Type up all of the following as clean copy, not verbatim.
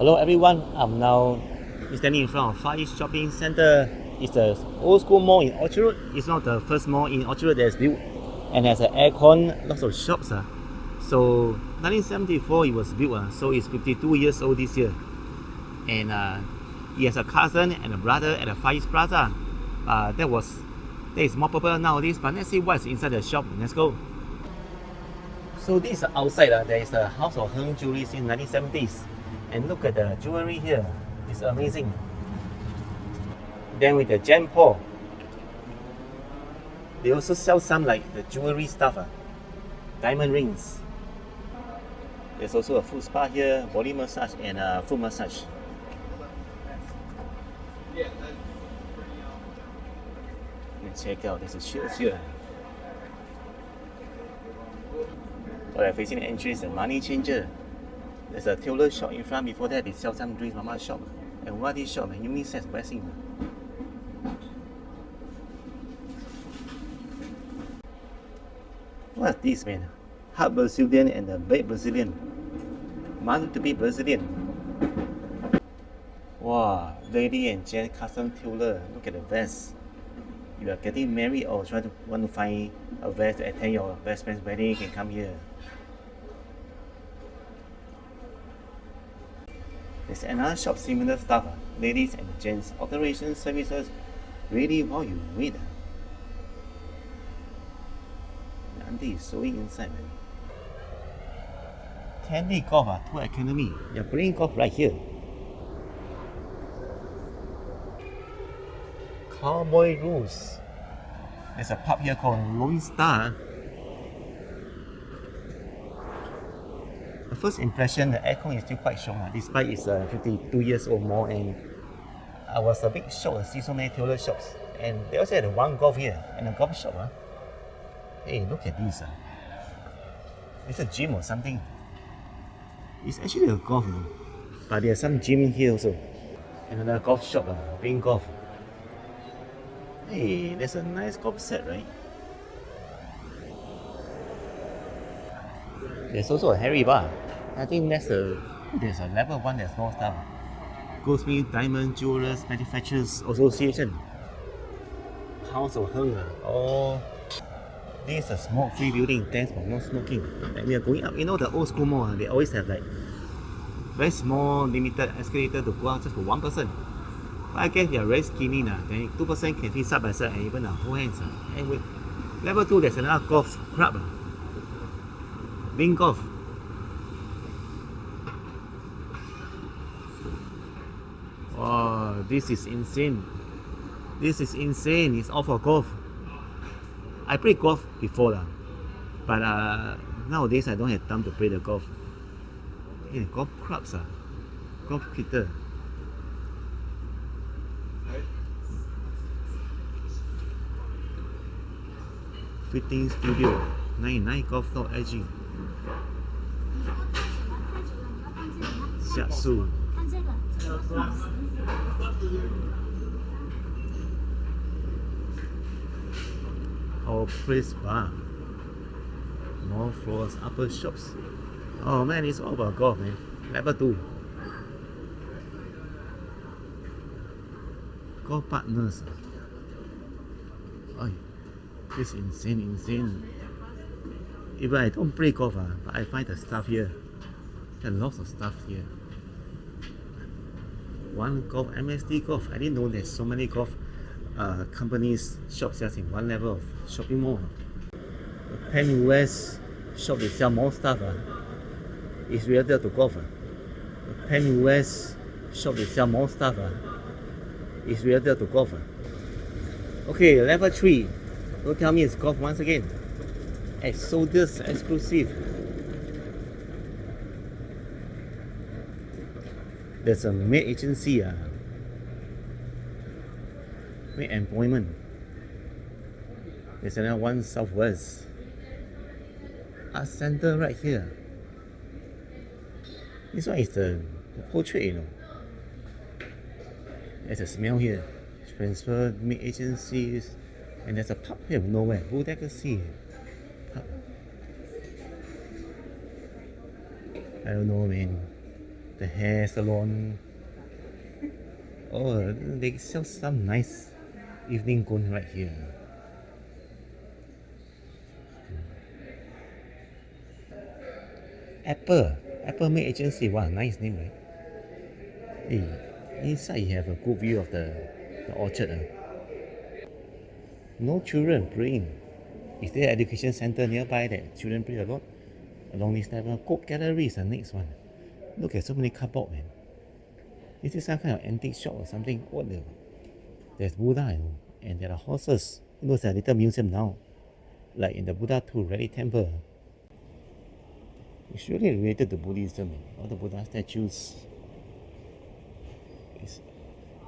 Hello everyone, I'm now standing in front of Far East Shopping Center. It's the old school mall in Orchard Road. It's not the first mall in Orchard Road that's built and has an aircon, lots of shops. So 1974 it was built, so it's 52 years old this year. And he has a cousin and a brother at the Far East Plaza. That is more popular nowadays, but let's see what's inside the shop. Let's go. So this is outside. There is a house of Hung jewelry in 1970s. And look at the jewelry here. It's amazing. Then with the gem paw, they also sell some like the jewelry stuff. Diamond rings. There's also a foot spa here, body massage and foot massage. Let's check out, there's a shield here. Alright, facing the entrance, a money changer. There's a tailor shop in front. Before that, they sell some drinks, mama shop. And what is shop? Unisex dressing. What's this, man? Half Brazilian and the baked Brazilian. Man to be Brazilian. Wow, lady and gent custom tailor. Look at the vest. You are getting married or want to find a vest to attend your best friend's wedding, you can come here. There's another shop similar stuff. Ladies and gents alteration services. Ready while you wait. The auntie is sewing inside, man. Candy Golf Tour Academy. They're playing golf right here. Cowboy Rules. There's a pub here called Lone Star. The first impression, the aircon is still quite strong, despite it's 52 years old more, and I was a bit shocked to see so many tailor shops. And they also had one golf here and a golf shop. Hey, look at this. It's a gym or something. It's actually a golf, but there's some gym here also. Another golf shop, playing golf. Hey, there's a nice golf set, right? There's also a Harry bar. I think there's a level 1 that's more stuff. Goldsmith Diamond Jewelers Manufacturers Association. House of Hung. Oh, this is a smoke-free building. Thanks for no smoking. And we are going up. You know the old school mall, they always have like very small limited escalator to go out just for one person. But I guess they are very skinny now. Then 2% can fit side by side and even hold hands. And with level 2, there's another golf club. Bing golf. Oh, this is insane. This is insane. It's all for golf. I played golf before, but nowadays I don't have time to play the golf. Hey, golf clubs, golf kitter. Fitting studio. 99 golf dog edging. 下树 Our place bar. More floors, upper shops. Oh man, it's all about golf, man. Level 2. Golf partners. Oh, this is insane. Even I don't play golf, but I find the stuff here. There are lots of stuff here. One golf, MSD Golf. I didn't know there's so many golf companies, shops just in one level of shopping mall. The Penn West shop, they sell more stuff. It's related to golf. The Penn West shop, they sell more stuff. It's related to golf. Okay, level 3. Don't tell me it's golf once again. Exodus exclusive. There's a maid agency, maid employment. There's another one Southwest. Art center right here. This one is the portrait, you know. There's a smell here. Transfer maid agencies, and there's a pub here of nowhere. Bodega Sea. Pub. I don't know, man. the hair salon. Oh, they sell some nice evening gown right here. Apple Maid Agency. Wow, nice name, right? Hey, inside you have a good view of the orchard. No children playing. Is there an education center nearby that children play a lot? Along this level, Coke Gallery is the next one. Look at so many cardboard, man. Is this some kind of antique shop or something? What the? There's Buddha, you know, and there are horses. It looks like a little museum now, like in the Buddha Rally Temple. It's really related to Buddhism. All the Buddha statues.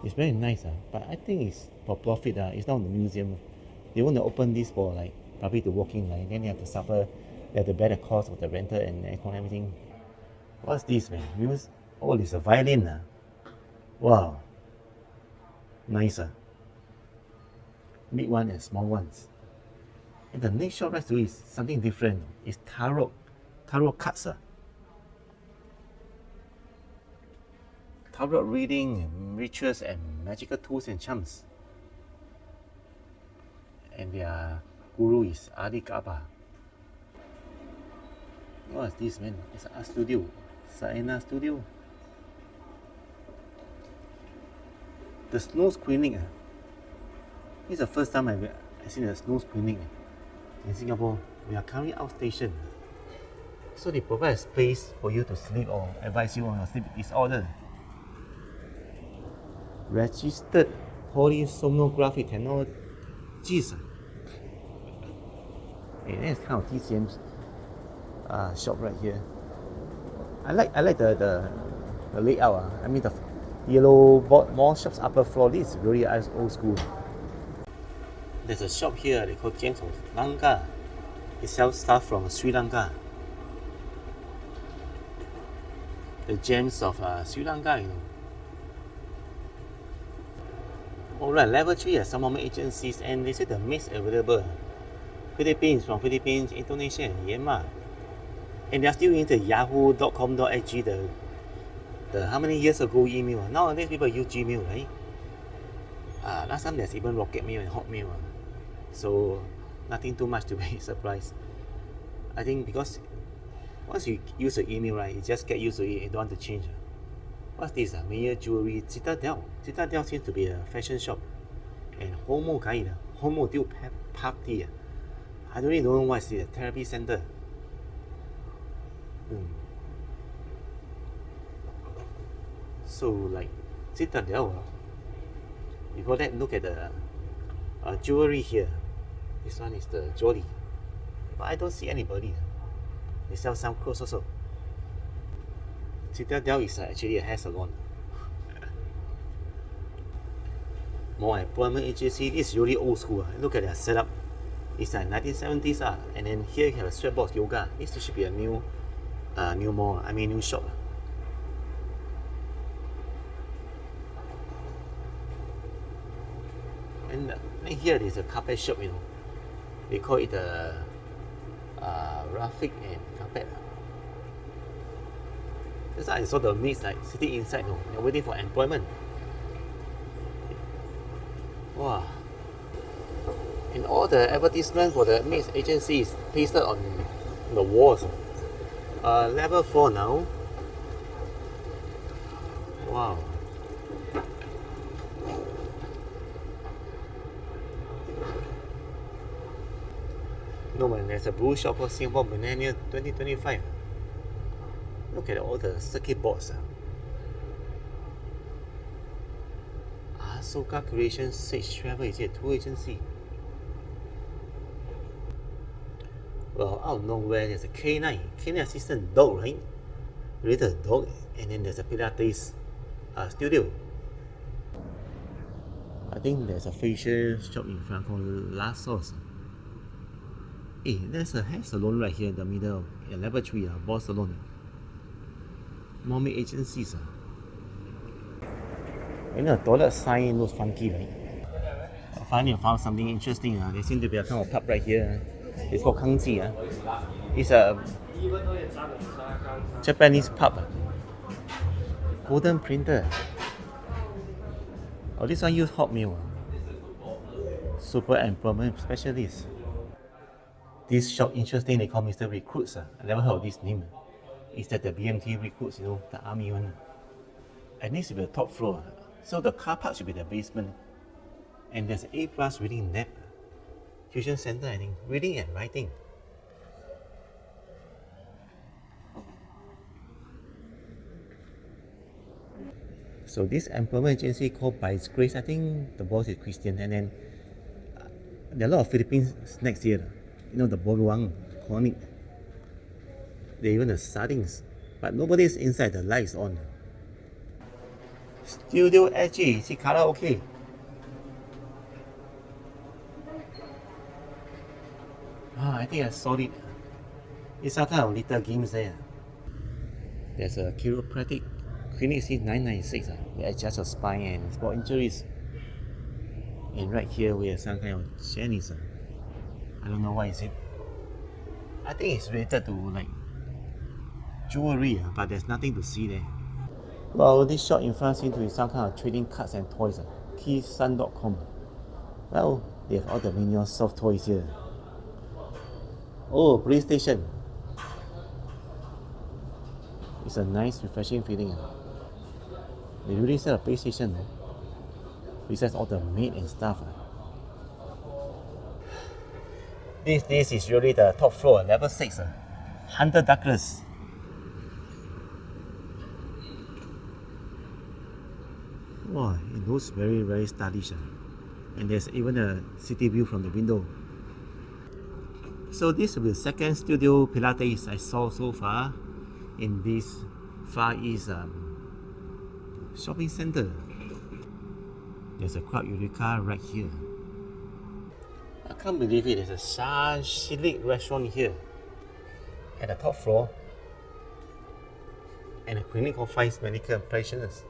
It's very nice, but I think it's for profit. It's not the museum. They want to open this for like probably to walking line. Then they have to suffer. They have to bear the cost of the rental and aircon and everything. What's this, man? Oh, it's a violin. Wow. Nice. Big one and small ones. And the next shop right to is something different. It's tarot cards. Tarot reading, rituals, and magical tools and charms. And their guru is Adi Kaba. What is this, man? It's an art studio. SIA studio. The snow screening. This is the first time I've seen a snow screening in Singapore. We are currently outstation. So they provide a space for you to sleep or advise you on your sleep disorder. Registered polysomnography technologies. Hey, that's kind of TCM's shop right here. I like the layout. I mean the yellow board, more shops upper floor. This is really old school. There's a shop here they call Gems of Lanka. It sells stuff from Sri Lanka. The gems of Sri Lanka, you know. Alright, level 3 has some more agencies and they say the maids available. Philippines, Indonesia and Myanmar. And they're still into yahoo.com.sg, the how many years ago email. Nowadays people use Gmail, right? Last time there's even Rocket Mail and Hotmail. So nothing too much to be surprised. I think because once you use the email, right, you just get used to it and don't want to change. What's this? Mayor Jewelry Citadel. Citadel seems to be a fashion shop. And Homo Guide. Homo Deal Party. I don't really know what's the therapy center. So like Citadel. Before that, look at the jewelry here. This one is the Jolly. But I don't see anybody. They sell some clothes also. Citadel is actually a hair salon. More employment agency. This is really old school. Look at their setup. It's like 1970s. And then here you have a Sweatbox Yoga. This should be a new mall. New shop. And here is a carpet shop, you know. They call it a Rafik and carpet. That's why I saw the maids like sitting inside, no, they're waiting for employment. Wow. And all the advertisement for the maids agency is pasted on the walls. Level 4 now. Wow. No man, there's a blue shop for Singapore Millennium 2025. Look at all the circuit boards. Soka Creation Sage Travel is a tour agency. Well, out of nowhere there's a K9 assistant dog, right? Related dog, and then there's a Pilates studio. I think there's a facial shop in front called Last Source. Hey, there's a hair salon right here in the middle, level 3, Boss Salon. More maid agencies. And the toilet sign looks funky, right? I finally found something interesting. There seems to be a kind of pub right here. It's called Kangji. It's a Japanese pub. golden printer. Oh, this one use hot meal. Super employment specialist. This shop interesting, they call Mr. Recruits. I never heard of this name. Is that the BMT recruits, you know, the army one. And this will be the top floor. So the car park should be the basement. And there's A+ reading lab. Tuition center, I think. Reading and writing. So this employment agency called By His Grace, I think the boss is Christian, and then there are a lot of Philippine snacks here. You know, the boluang, corn meat. They even the sardines. But nobody is inside, the lights on. Studio SG, see karaoke. I think I saw it. It's some kind of little games there. There's a chiropractic clinic since 1996. They adjust your spine and sport injuries. And right here we have some kind of Chinese. I don't know what is it. I think it's related to like jewelry, but there's nothing to see there. Well, this shop in front seems to be some kind of trading cards and toys. Keysun.com. Well, they have all the minion soft toys here. Oh, police station. It's a nice, refreshing feeling. They really sell a PlayStation. Besides all the maid and stuff. This is really the top floor, level 6. Hunter Douglas. Wow, it looks very, very stylish. And there's even a city view from the window. So this will be the second studio Pilates I saw so far in this Far East shopping center. There's a Club Eureka right here. I can't believe it, there's a Shang-Chi restaurant here at the top floor, and a clinic for Fine medical practitioners.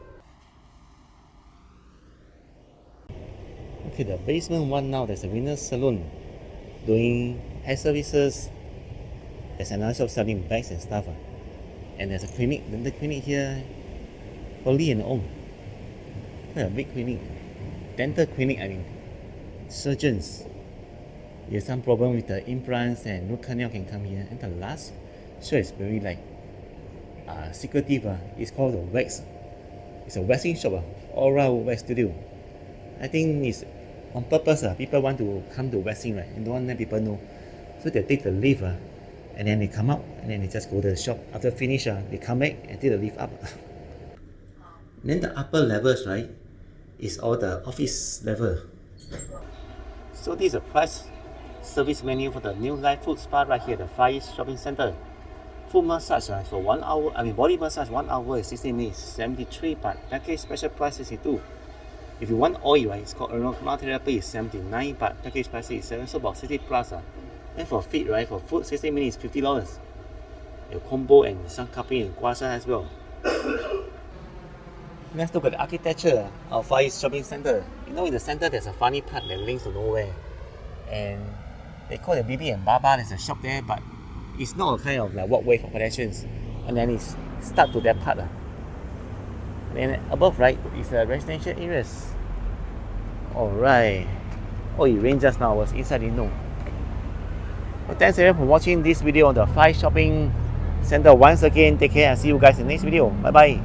Okay, the basement one now, there's a Venus salon doing hair services. There's another shop selling bags and stuff. And there's a clinic, dental clinic here for Lee and Ong. Quite a big clinic. Dental clinic, I mean. Surgeons. There's some problem with the implants and root canal can come here. And the last show is very like secretive. It's called the wax. It's a waxing shop, Aura Wax Studio. I think it's on purpose. People want to come to waxing, right? And don't want to let people know. So they take the lift and then they come out and then they just go to the shop. After finish, they come back and take the lift up. Then the upper levels, right, is all the office level. So this is a price service menu for the New Life Food Spa right here, the Far East Shopping Center. Foot massage for 1 hour, body massage 1 hour is 60 minutes, 73 baht. Package special price 62. If you want oil, right, it's called aromatherapy is 79 baht. Package price is 7, so about 60 plus. And for feet, right, for food 60 minutes $50. Your combo and some cupping and guasha as well. Let's look at the architecture of Far East Shopping Center. You know, in the center there's a funny part that links to nowhere. And they call it BB and Baba, there's a shop there, but it's not a kind of like walkway for pedestrians. And then it's stuck to that part. And then above, right, is a residential areas. Alright. Oh, it rained just now, I was inside, didn't know. Well, thanks everyone for watching this video on the Far East Shopping Center once again. Take care and see you guys in the next video. Bye bye.